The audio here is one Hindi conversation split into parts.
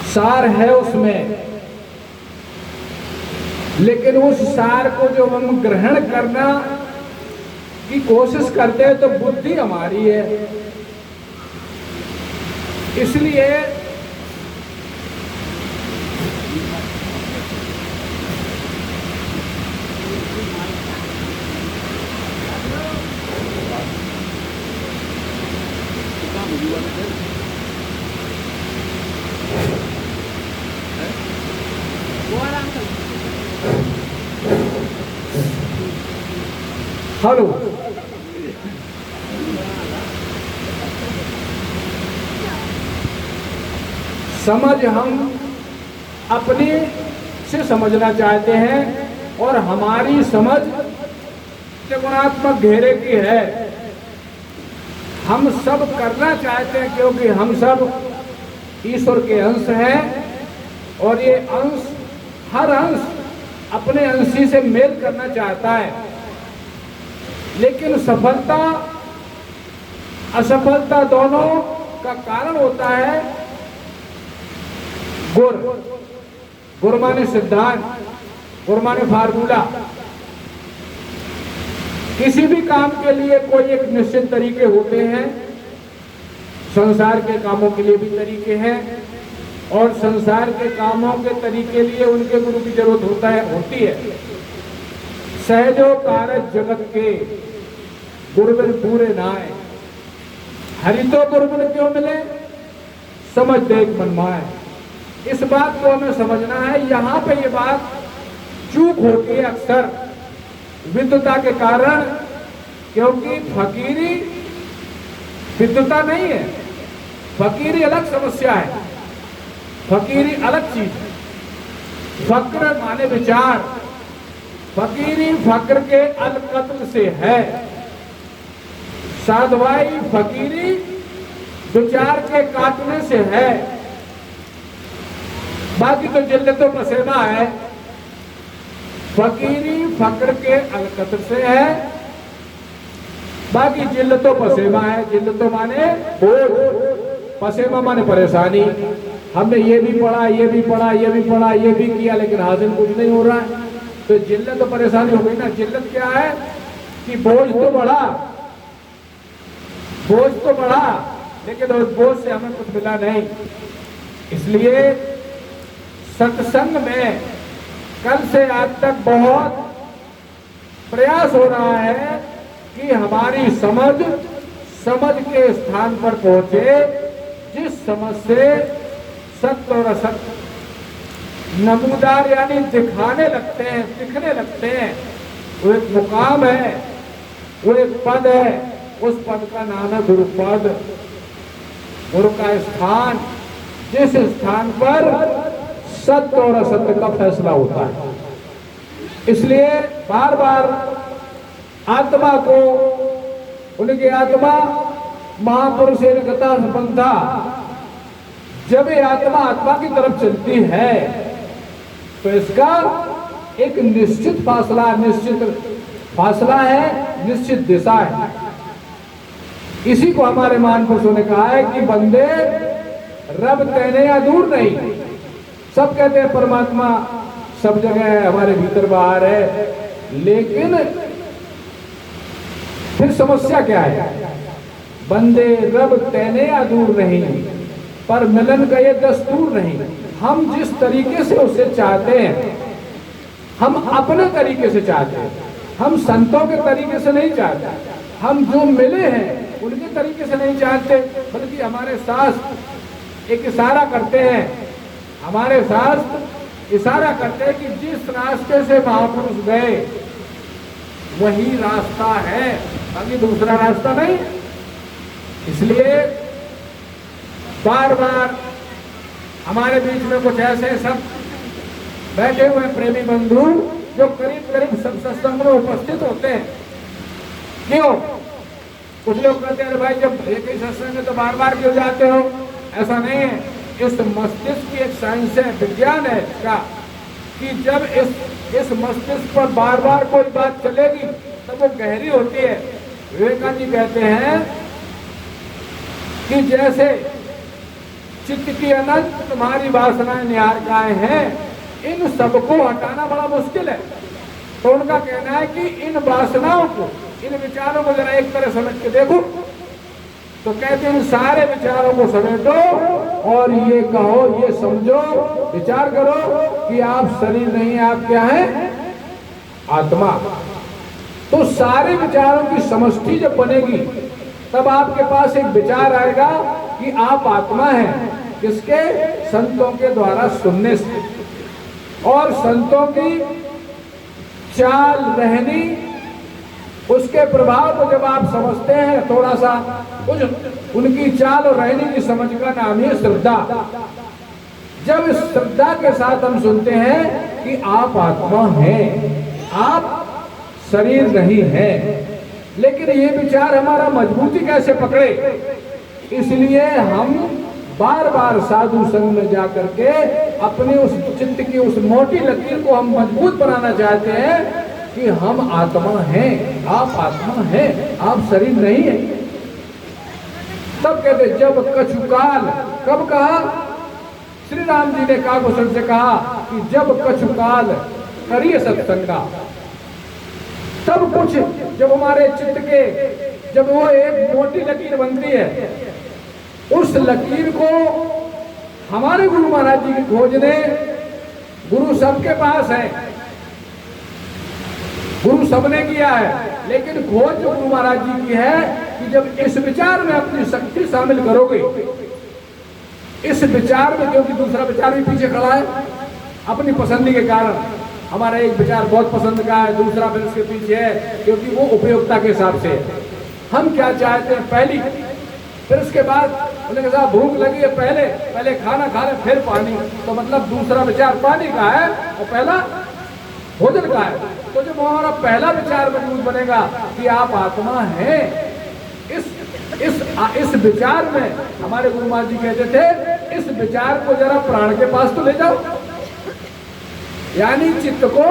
सार है उसमें, लेकिन उस सार को जो हम ग्रहण करना की कोशिश करते हैं तो बुद्धि हमारी है। इसलिए हेलो, समझ हम अपने से समझना चाहते हैं और हमारी समझ त्रिगुणात्मक घेरे की है। हम सब करना चाहते हैं क्योंकि हम सब ईश्वर के अंश हैं और ये अंश, हर अंश अपने अंशी से मेल करना चाहता है। लेकिन सफलता असफलता दोनों का कारण होता है गुर। गुर माने सिद्धांत, गुर माने फार्मूला। किसी भी काम के लिए कोई एक निश्चित तरीके होते हैं। संसार के कामों के लिए भी तरीके हैं और संसार के कामों के तरीके लिए उनके गुरु की जरूरत होती है। सहजो कारज जगत के गुरुबिन पूरे नाय, हरि तो गुरुबिन क्यों मिले, समझ देख मन माए। इस बात को हमें समझना है। यहाँ पे ये बात चूक होती है अक्सर विद्वता के कारण, क्योंकि फकीरी विद्वता नहीं है। फकीरी अलग समस्या है, फकीरी अलग चीज है। फक्र माने विचार, फकीरी फक्र के अलकत्ल से है। साधवाई फकीरी विचार के काटने से है। बाकी तो जिल्लतो पसेमा है। फकीरी फक्र के अलकत्ल से है, बाकी जिल्लतो पसेमा है। जिल्लतो माने बोझ, पसेमा माने परेशानी। हमने ये भी पढ़ा, ये भी पढ़ा, ये भी पढ़ा, ये भी किया, लेकिन हासिल कुछ नहीं हो रहा है, तो जिल्लत तो परेशानी हो गई ना। जिल्लत क्या है कि बोझ तो बढ़ा, बोझ तो बढ़ा, लेकिन उस बोझ से हमें कुछ मिला नहीं। इसलिए सत्संग में कल से आज तक बहुत प्रयास हो रहा है कि हमारी समझ के स्थान पर पहुंचे, जिस समझ से सत्य और असत्य नमूदार यानी दिखाने लगते हैं, दिखने लगते हैं। वो एक मुकाम है, वो एक पद है। उस पद का नाम है गुरुपद, गुरु का स्थान, जिस स्थान पर सत्य और असत्य का फैसला होता है। इसलिए बार बार आत्मा को, उनकी आत्मा महापुरुष गता संपन्नता, जब ये आत्मा आत्मा की तरफ चलती है तो इसका एक निश्चित फासला है, निश्चित दिशा है। इसी को हमारे महापुरुषों ने कहा है कि बंदे रब तेने या दूर नहीं। सब कहते हैं परमात्मा सब जगह है, हमारे भीतर बाहर है, लेकिन फिर समस्या क्या है? बंदे रब तेने या दूर नहीं, पर मिलन का ये दस्तूर नहीं। हम जिस तरीके से उसे चाहते हैं, हम अपने तरीके से चाहते हैं, हम संतों के तरीके से नहीं चाहते, हम जो मिले हैं उनके तरीके से नहीं चाहते, बल्कि हमारे शास्त्र एक इशारा करते हैं, हमारे शास्त्र इशारा करते हैं कि जिस रास्ते से महापुरुष गए वही रास्ता है, बाकी दूसरा रास्ता नहीं। इसलिए बार बार हमारे बीच में कुछ ऐसे सब बैठे हुए प्रेमी बंधु जो करीब करीब सब सत्संग में उपस्थित होते हैं। क्यों? कुछ लोग कहते हैं भाई जब एक ही सत्संग है तो बार बार क्यों जाते हो? ऐसा नहीं है। इस मस्तिष्क की एक साइंस है, विज्ञान है इसका, कि जब इस मस्तिष्क पर बार बार कोई बात चलेगी तब वो गहरी होती है। विवेकानंद जी कहते हैं कि जैसे चित्त की अनंत तुम्हारी वासनाएं निहारिकाएं हैं, इन सबको हटाना बड़ा मुश्किल है। तो उनका कहना है कि इन वासनाओं को, इन विचारों को जरा एक तरह समझ के देखो। तो कहते हैं इन सारे विचारों को समेटो और ये कहो, ये समझो, विचार करो कि आप शरीर नहीं है, आप क्या है? आत्मा। तो सारे विचारों की समष्टि जब बनेगी तब आपके पास एक विचार आएगा कि आप आत्मा हैं। किसके? संतों के द्वारा सुनने से। और संतों की चाल रहनी, उसके प्रभाव को जब आप समझते हैं थोड़ा सा, उनकी चाल और रहनी की समझ का नाम है श्रद्धा। जब इस श्रद्धा के साथ हम सुनते हैं कि आप आत्मा हैं, आप शरीर नहीं है, लेकिन ये विचार हमारा मजबूती कैसे पकड़े, इसलिए हम बार बार साधु संग में जाकर के अपने उस चित्त की उस मोटी लकीर को हम मजबूत बनाना चाहते हैं कि हम आत्मा हैं, आप आत्मा हैं, आप शरीर नहीं है। तब कहते जब कछुकाल, कब कहा? श्री राम जी ने काकुशल से कहा कि जब कछुकाल करिए सत्संगा, तब कुछ जब हमारे चित्त के, जब वो एक मोटी लकीर बनती है, उस लकीर को हमारे गुरु महाराज जी की खोज ने, गुरु सबके पास है, गुरु सबने किया है, लेकिन खोज जो गुरु महाराज जी की है कि जब इस विचार में अपनी शक्ति शामिल करोगे, इस विचार में, क्योंकि दूसरा विचार भी पीछे खड़ा है अपनी पसंदी के कारण, हमारा एक विचार बहुत पसंद का है, दूसरा फिर उसके पीछे है क्योंकि वो उपयोगिता के हिसाब से। हम क्या चाहते हैं? पहली, फिर उसके बाद उन्होंने कहा भूख लगी है, पहले खाना खा ले फिर पानी, तो मतलब दूसरा विचार पानी का है और पहला भोजन का है। तो जब हमारा पहला विचार मजबूत बनेगा कि आप आत्मा हैं, इस विचार में हमारे गुरु महाराज जी कहते थे इस विचार को जरा प्राण के पास तो ले जाओ, यानी चित्त को,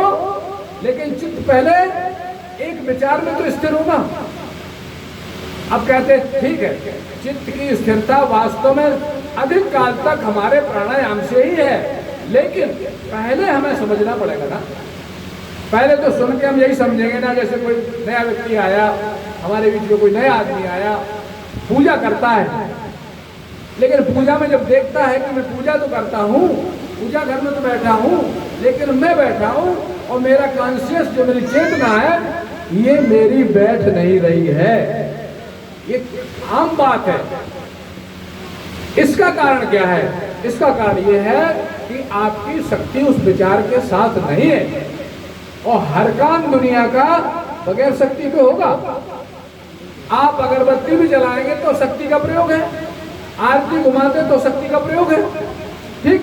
लेकिन चित्त पहले एक विचार में तो स्थिर होगा। अब कहते हैं ठीक है, चित्त की स्थिरता वास्तव में अधिक काल तक हमारे प्राणायाम से ही है, लेकिन पहले हमें समझना पड़ेगा ना। पहले तो सुन के हम यही समझेंगे ना, जैसे कोई नया व्यक्ति आया हमारे बीच में, कोई नया आदमी आया, पूजा करता है, लेकिन पूजा में जब देखता है कि मैं पूजा तो करता हूँ, पूजा घर में तो बैठा हूँ, लेकिन मैं बैठा हूँ और मेरा कॉन्शियस जो मेरी चेतना है ये मेरी बैठ नहीं रही है, ये आम बात है। इसका कारण क्या है? इसका कारण ये है कि आपकी शक्ति उस विचार के साथ नहीं है, और हर काम दुनिया का बगैर शक्ति के होगा। आप अगरबत्ती भी जलाएंगे तो शक्ति का प्रयोग है, आरती घुमाते तो शक्ति का प्रयोग है, ठीक।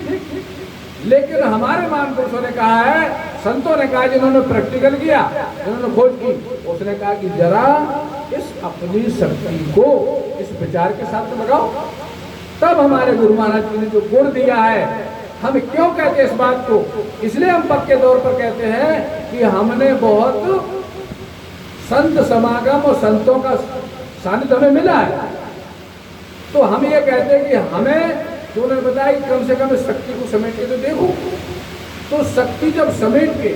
लेकिन हमारे महापुरुषों ने कहा है, संतों ने कहा, जिन्होंने प्रैक्टिकल किया, जिन्होंने खोज की, उसने कहा कि जरा इस अपनी शक्ति को इस विचार के साथ लगाओ। तब हमारे गुरु महाराज जी ने जो गुण दिया है, हम क्यों कहते हैं इस बात को? इसलिए हम पक्के तौर पर कहते हैं कि हमने बहुत संत समागम और संतों का सानिध्य हमें मिला है, तो हम ये कहते हैं कि हमें जो उन्होंने बताया कि कम से कम इस शक्ति को समेट के तो देखो। तो शक्ति जब समेट के,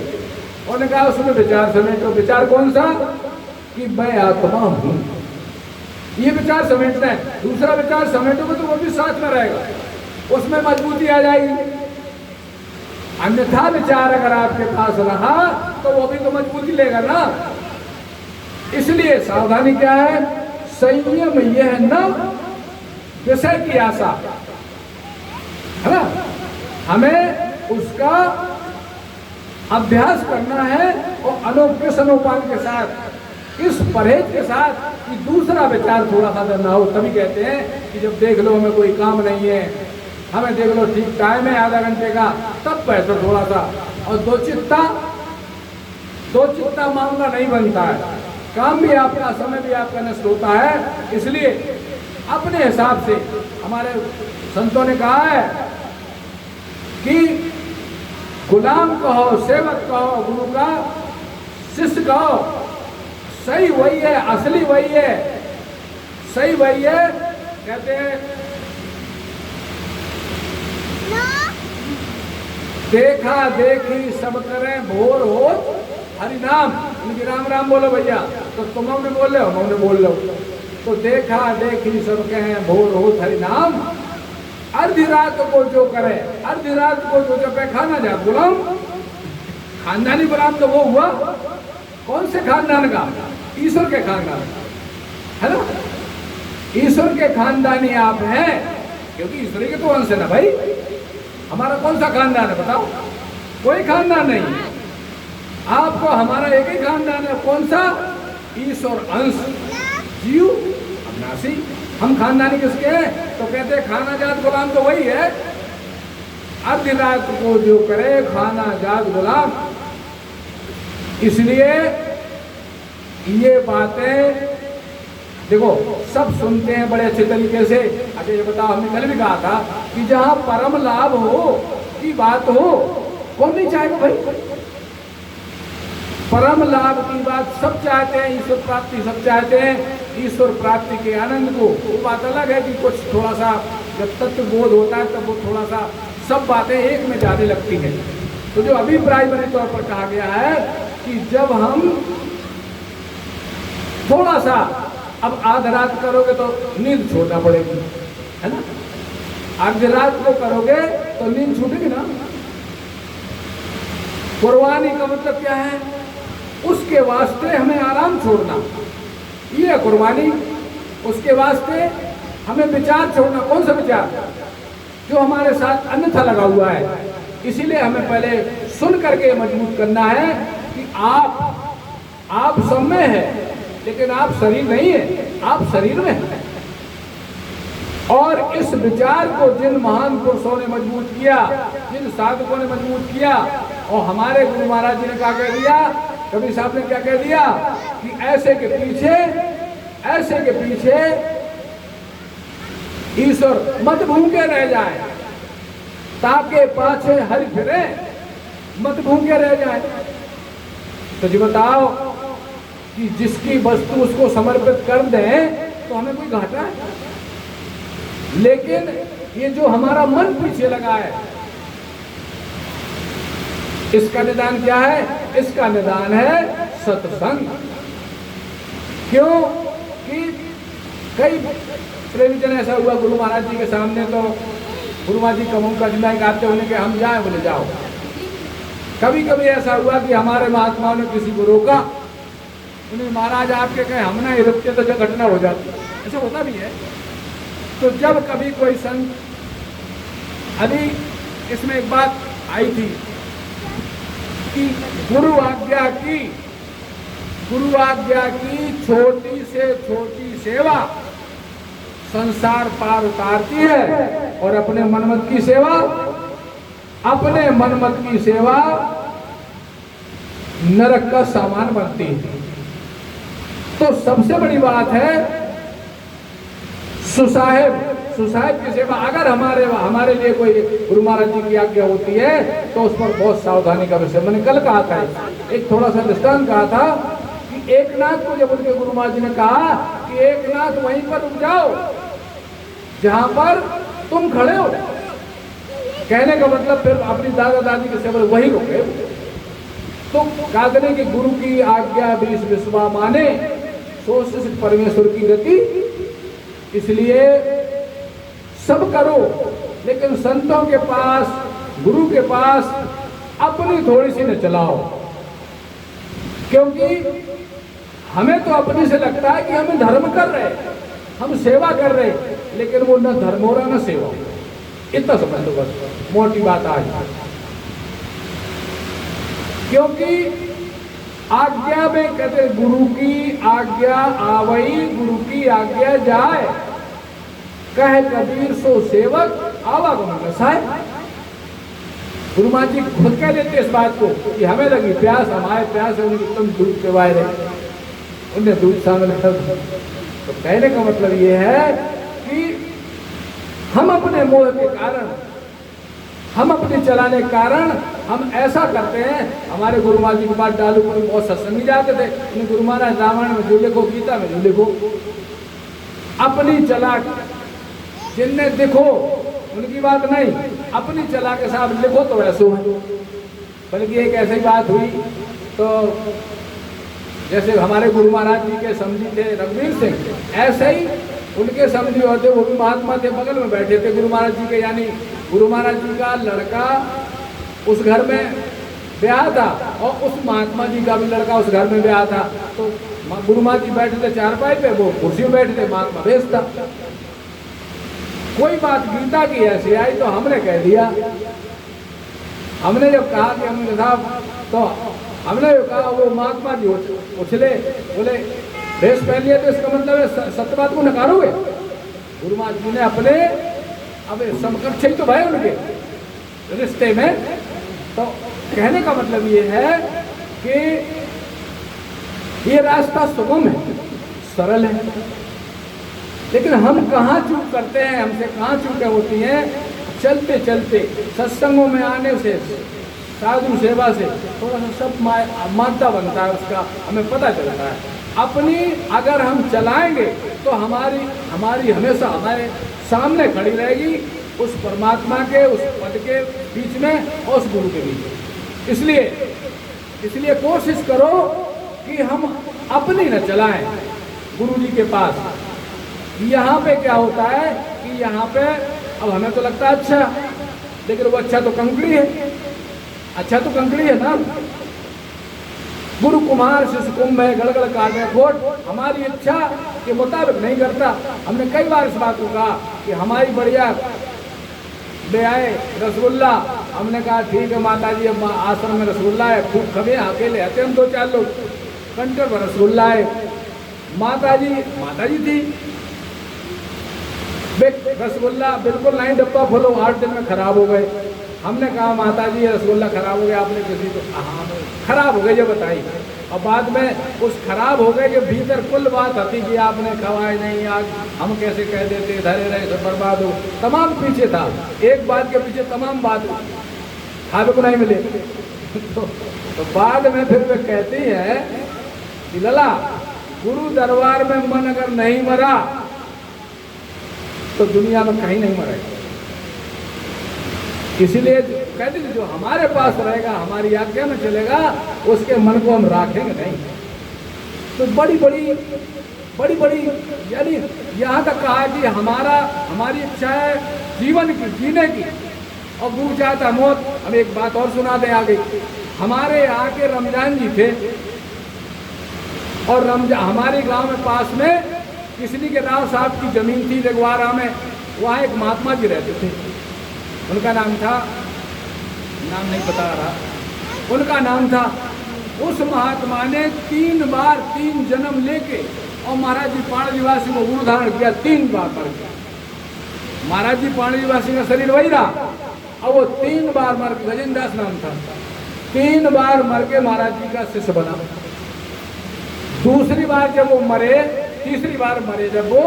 उन्होंने कहा उसमें विचार समेटो। विचार कौन सा? कि मैं आत्मा हूं, ये विचार समेटना है। दूसरा विचार समेटोगे तो वो भी साथ में रहेगा, उसमें मजबूती आ जाएगी। अन्यथा विचार अगर आपके पास रहा तो वो भी तो मजबूती लेगा ना। इसलिए सावधानी क्या है? संयम यह न विषय की आशा, है ना, हमें उसका अभ्यास करना है और अनुपान के साथ, इस परहेज के साथ कि दूसरा विचार थोड़ा सा ना हो। तभी कहते हैं कि जब देख लो हमें कोई काम नहीं है, हमें देख लो ठीक टाइम है आधा घंटे का, तब बैठो थोड़ा सा। और दो चित्ता मामला नहीं बनता है, काम भी आपका, समय भी आपका नष्ट होता है। इसलिए अपने हिसाब से हमारे संतों ने कहा है कि गुलाम कहो, सेवक कहो, गुरु का शिष्य कहो, सही वही है, असली वही है, सही वही है। कहते हैं देखा देखी सब करें भोर हो हरि नाम। उनकी राम राम बोलो भैया, तो तुम हमने बोल रहे हो, हमने बोल लो। तो देखा देखी सब कहें भोर हो हरि नाम, अर्धी रात को जो करे, अर्धी रात को जो जपे खाना जात गुलाम। खानदानी गुलाम तो वो हुआ, कौन से खानदान का? ईश्वर के खानदान का, है ना? ईश्वर के खानदानी आप हैं, क्योंकि ईश्वर के तो अंश है ना भाई। हमारा कौन सा खानदान है बताओ? कोई खानदान नहीं। आपको हमारा एक ही खानदान है, कौन सा? ईश्वर अंश, जीव अविनाशी। हम खानदानी किसके हैं? तो कहते हैं खाना जात गुलाम तो वही है। अर्धी रात को जो करे खाना जात गुलाम। इसलिए ये बातें देखो सब सुनते हैं बड़े अच्छे तरीके से। अच्छा ये बताओ, हमने कल भी कहा था कि जहां परम लाभ हो की बात हो, कौन नहीं चाहेगा भाई? परम लाभ की बात सब चाहते हैं, ईश्वर प्राप्ति सब चाहते हैं। ईश्वर प्राप्ति के आनंद को, वो बात अलग है कि कुछ थोड़ा सा जब तत्व बोध होता है तब वो थोड़ा सा सब बातें एक में जाने लगती हैं। तो जो अभी प्राइमरी तौर पर कहा गया है कि जब हम थोड़ा सा अब आधी रात करोगे तो नींद छोड़ना पड़ेगी, है ना? आधी रात को करोगे तो नींद छूटेगी ना। कुर्बानी का मतलब क्या है? उसके वास्ते हमें आराम छोड़ना, ये है कुर्बानी। उसके वास्ते हमें विचार छोड़ना। कौन सा विचार? जो हमारे साथ अन्यथा लगा हुआ है। इसीलिए हमें पहले सुन करके मजबूत करना है कि आप सब में है, लेकिन आप शरीर नहीं है, आप शरीर में है। और इस विचार को जिन महान पुरुषों ने मजबूत किया, जिन साधकों ने मजबूत किया, और हमारे गुरु महाराज जी ने क्या कह दिया, कबीर साहब ने क्या कह दिया कि ऐसे के पीछे ईश्वर मत भूखे रह जाए, ताके पाछे हरि फिरे, मत भूखे रह जाए। तो जी बताओ कि जिसकी वस्तु उसको समर्पित कर दें तो हमें कोई घाटा है? लेकिन ये जो हमारा मन पीछे लगा है, इसका निदान क्या है? इसका निदान है सत्संग। क्यों कि कई प्रेमी जन ऐसा हुआ गुरु महाराज जी के सामने, तो गुरु महाराज जी कमों का जिंदा गाते होने के हम जाए, बोले जाओ। कभी कभी ऐसा हुआ कि हमारे महात्माओं ने किसी को रोका, उन्हें महाराज आपके कहे हम ना रुकते तो जो घटना हो जाती, ऐसा होता भी है। तो जब कभी कोई संत, अभी इसमें एक बात आई थी कि गुरु आज्ञा की छोटी से छोटी सेवा संसार पार उतारती है, और अपने मनमत की सेवा नरक का सामान बनती है। तो सबसे बड़ी बात है सुसाहिब की सेवा। अगर हमारे लिए कोई गुरु महाराज जी की आज्ञा होती है तो उस पर बहुत सावधानी का विषय। मैंने कल कहा था, एक थोड़ा सा दृष्टांत कहा था कि एकनाथ को जब उनके गुरु महाराज जी ने कहा कि एकनाथ वहीं पर रुक जाओ जहां पर तुम खड़े हो, कहने का मतलब फिर अपनी दादा दादी की सेवा वहीं रुके। तो कहते कि गुरु की आज्ञा बीस विश्वा माने, सो परमेश्वर की गति। इसलिए सब करो, लेकिन संतों के पास, गुरु के पास अपनी थोड़ी सी न चलाओ। क्योंकि हमें तो अपने से लगता है कि हम धर्म कर रहे, हम सेवा कर रहे, लेकिन वो न धर्म हो रहा न सेवा। इतना समझ लो बस, मोटी बात आज। क्योंकि आज्ञा में कहते गुरु की आज्ञा आवई, गुरु की आज्ञा जाए, कहे कबीर सो सेवक आवागमन रसाय। गुरु महाराज जी खुद कह देते इस बात को कि हमें लगी प्यास, हमारे प्यास है, उनकी तुम दूध पिवाए रहे, उन्हें दूध शामिल कर। तो कहने का मतलब ये है कि हम अपने मोह के कारण, हम अपने चलाने के कारण हम ऐसा करते हैं। हमारे गुरु महाराज जी के पास डालू कोई बहुत सत्संगी जाते थे, उन्हें गुरु महाराज रामायण में जो लिखो, गीता में जो लिखो, अपनी चला जिनने देखो उनकी बात नहीं, अपनी चला के साहब लिखो तो ऐसो है। बल्कि एक ऐसी बात हुई, तो जैसे हमारे गुरु महाराज जी के समझी थे रघुवीर सिंह, ऐसे ही उनके समझी होते, वो भी महात्मा थे, बगल में बैठे थे गुरु महाराज जी के, यानी गुरु महाराज जी का लड़का उस घर में ब्याह था और उस महात्मा जी का भी लड़का उस घर में ब्याह था। तो गुरु महाराज जी बैठे थे चारपाई पे, वो कुर्सी में बैठे थे, महात्मा बेचता। कोई बात गीता की ऐसी आई तो हमने कह दिया, हमने जब कहा कि हमने साहब, तो हमने कहा, वो महात्मा जी उछले, बोले ड्रेस पहन लिया तो इसका मतलब है सत्य बात को नकारोगे। गुरु महाराज जी ने अपने अब समकक्ष ही तो भाई उनके रिश्ते में, तो कहने का मतलब ये है कि ये रास्ता सुगम है, सरल है, लेकिन हम कहाँ चूक करते हैं, हमसे कहाँ चूकें होती हैं। चलते चलते सत्संगों में आने से, साधु सेवा से थोड़ा सा सब मानता बनता है, उसका हमें पता चलता है। अपनी अगर हम चलाएंगे तो हमारी हमेशा हमारे सामने खड़ी रहेगी, उस परमात्मा के, उस पद के बीच में और उस गुरु के बीच। इसलिए कोशिश करो कि हम अपनी न चलाएं गुरु जी के पास। यहाँ पे क्या होता है कि यहाँ पे अब हमें तो लगता है अच्छा, लेकिन वो अच्छा तो कंकड़ी है, अच्छा तो कंकड़ी है ना। गुरु कुमार शिष्य कुंभ है, गड़गड़ काटे खोट, हमारी इच्छा के मुताबिक नहीं करता। हमने कई बार इस बात को कहा कि हमारी बढ़िया ले आए रसगुल्ला, हमने कहा ठीक है माता जी, अब आश्रम में रसगुल्ला है, खूब खबे, अकेले आते हम 2-4 लोग, कंटर पर रसगुल्ला है। माता जी थी, रसगुल्ला बिल्कुल नहीं, डब्बा फुलो, 8 दिन में खराब हो गए। हमने कहा माता जी ये रसगुल्ला खराब हो गया, आपने किसी को खराब हो गए ये बताई। और बाद में उस खराब हो गए के भीतर कुल बात आती कि आपने खवाए नहीं, आज हम कैसे कह देते, धरे रहे सब बर्बाद हो, तमाम पीछे था, एक बात के पीछे तमाम बात खाने को नहीं मिले। तो बाद में फिर वे कहती है कि लला, गुरु दरबार में मन अगर नहीं मरा तो दुनिया में कहीं नहीं मरेगा। इसीलिए कहते थे जो हमारे पास रहेगा, हमारी आज्ञा में चलेगा, उसके मन को हम राखेंगे नहीं। तो बड़ी बड़ी यानी यहाँ तक कहा कि हमारी इच्छा है जीवन की, जीने की, और गुरु चाहता मौत। हम एक बात और सुना दें आगे। हमारे यहाँ के रमजान जी थे, और हमारे गांव में पास में किसनी के राव साहब की जमीन थी रेगवारा में, वहाँ एक महात्मा जी रहते थे। उनका नाम था, नाम नहीं बता रहा, उनका नाम था, उस महात्मा ने 3 बार 3 जन्म लेके और महाराज जी पाणिवासी को गुरु धारण किया, 3 बार मर गया। महाराज जी पाणिवासी का शरीर वही रहा, और वो 3 बार मर के, गजेंद्र दास नाम था, 3 बार मर के महाराज जी का शिष्य बना। दूसरी बार जब वो मरे, तीसरी बार मरे जब वो,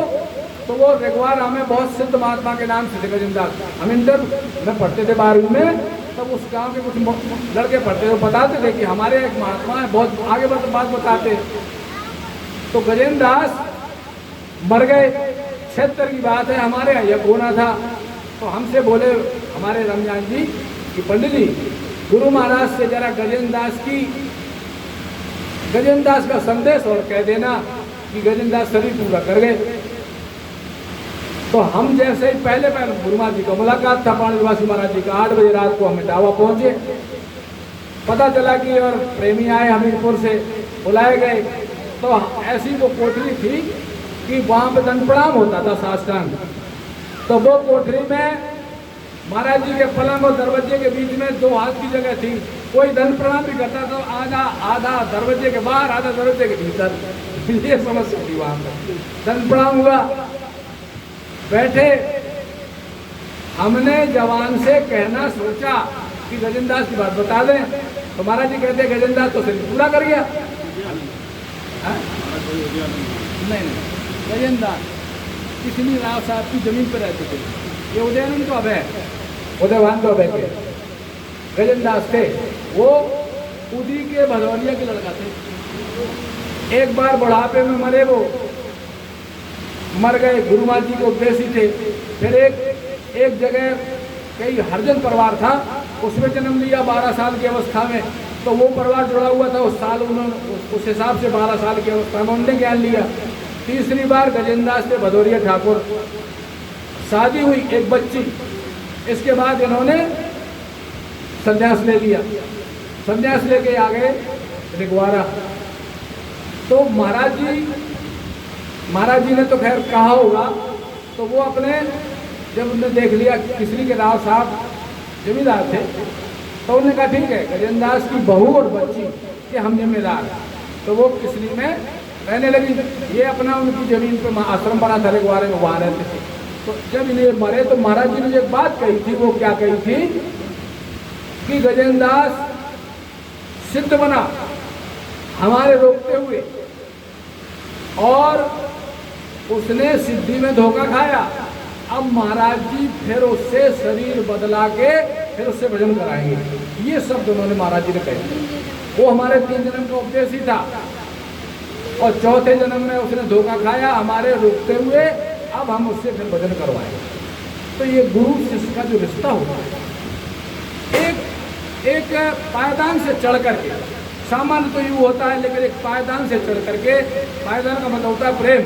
तो वो रेगवारा में बहुत सिद्ध महात्मा के नाम से थे गजेंद्र दास। हम इंटर में पढ़ते थे 12वीं में, तब उस गांव के कुछ लड़के पढ़ते थे, बताते थे कि हमारे एक महात्मा है, बहुत आगे बात बताते। तो गजेंद्र दास मर गए, 76 की बात है, हमारे यहाँ यज्ञ होना था। तो हमसे बोले हमारे रमजान जी कि पंडित जी, गुरु महाराज से जरा गजेंद्र दास का संदेश और कह देना कि गजेंद्र दास शरीर पूरा कर गए। तो हम जैसे ही पहले गुरु महाराज जी का मुलाकात था, पाणिवासी महाराज जी का, 8 बजे रात को हम इटावा पहुंचे। पता चला कि और प्रेमी आए हमीरपुर से, बुलाए गए। तो ऐसी वो कोठरी थी कि वहाँ पे दंड प्रणाम होता था साष्टांग। तो वो कोठरी में महाराज जी के पलंग और दरवाजे के बीच में 2 हाथ की जगह थी। कोई दंड प्रणाम भी करता तो आधा दरवाजे के बाहर, आधा दरवाजे के भीतर, ये समस्या थी वहाँ पर। दंड प्रणाम हुआ, बैठे। हमने जवान से कहना सोचा कि गजेंद्र दास की बात बता दें, तो महाराज जी कहते गजेंद्र दास तो शरीर पूरा कर गया। नहीं, गजेंद्र दास किसनी राव साहब की जमीन पर रहते थे, ये उदयन तो अब है, उदयवान तो अब है। गजेंद्र दास थे, वो उदी के भदौरिया के लड़का थे। एक बार बुढ़ापे में मरे, वो मर गए, गुरु महाराज जी को उपदेशी थे। फिर एक एक जगह कई हरिजन परिवार था, उसमें जन्म लिया 12 साल की अवस्था में, तो वो परिवार जुड़ा हुआ था उस साल, उन्होंने उस हिसाब से 12 साल की अवस्था में उन्होंने ज्ञान लिया। तीसरी बार गजेंद्रदास से भदौरिया ठाकुर, शादी हुई, एक बच्ची, इसके बाद इन्होंने संन्यास ले लिया। संन्यास लेके आ गए रिगवारा। तो महाराज जी ने तो खैर कहा होगा, तो वो अपने जब उन्होंने देख लिया किसरी के राव साहब जमींदार थे, तो उन्होंने कहा ठीक है, गजेंद्रदास की बहू और बच्ची के हम जिम्मेदार हैं। तो वो किसरी में रहने लगी। ये अपना उनकी जमीन पे आश्रम बना था रिगवारे में, वहाँ रहते थे। तो जब इन्हें मरे तो महाराज जी ने एक बात कही थी, वो क्या कही थी कि गजेंद्रदास सिद्ध बना हमारे रोकते हुए, और उसने सिद्धि में धोखा खाया। अब महाराज जी फिर उससे शरीर बदला के फिर उससे भजन कराएंगे। ये शब्द उन्होंने महाराज जी ने कहे। वो हमारे 3 जन्म का उपदेश ही था, और चौथे जन्म में उसने धोखा खाया हमारे रोकते हुए, अब हम उससे फिर भजन करवाएंगे। तो ये गुरु शिष्य का जो रिश्ता होता है, एक पायदान से चढ़ करके, सामान्य तो यूँ होता है, लेकिन एक पायदान से चढ़ करके, पायदान का मतलब होता है प्रेम।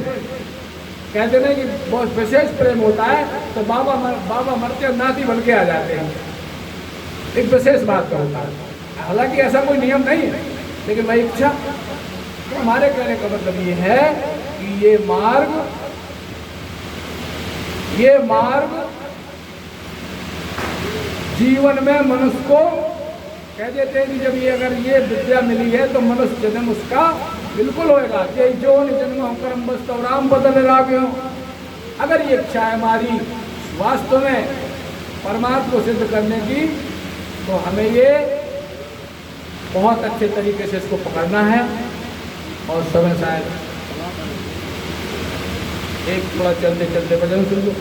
कहते नहीं कि बहुत विशेष प्रेम होता है, तो बाबा मरते नाती बन के आ जाते हैं, एक विशेष बात का होता है। हालांकि ऐसा कोई नियम नहीं है, लेकिन भाई इच्छा। तो हमारे कहने का मतलब ये है कि ये मार्ग जीवन में मनुष्य को कह देते हैं कि जब ये अगर ये विद्या मिली है तो मनुष्य जन्म उसका बिल्कुल होएगा। जय जो जन्म हम कर्म बस तो राम बदल रागे हो। अगर ये इच्छा है हमारी वास्तव में परमात्मा को सिद्ध करने की, तो हमें ये बहुत अच्छे तरीके से इसको पकड़ना है। और समय शायद एक थोड़ा चलते चलते भजन सुन लो।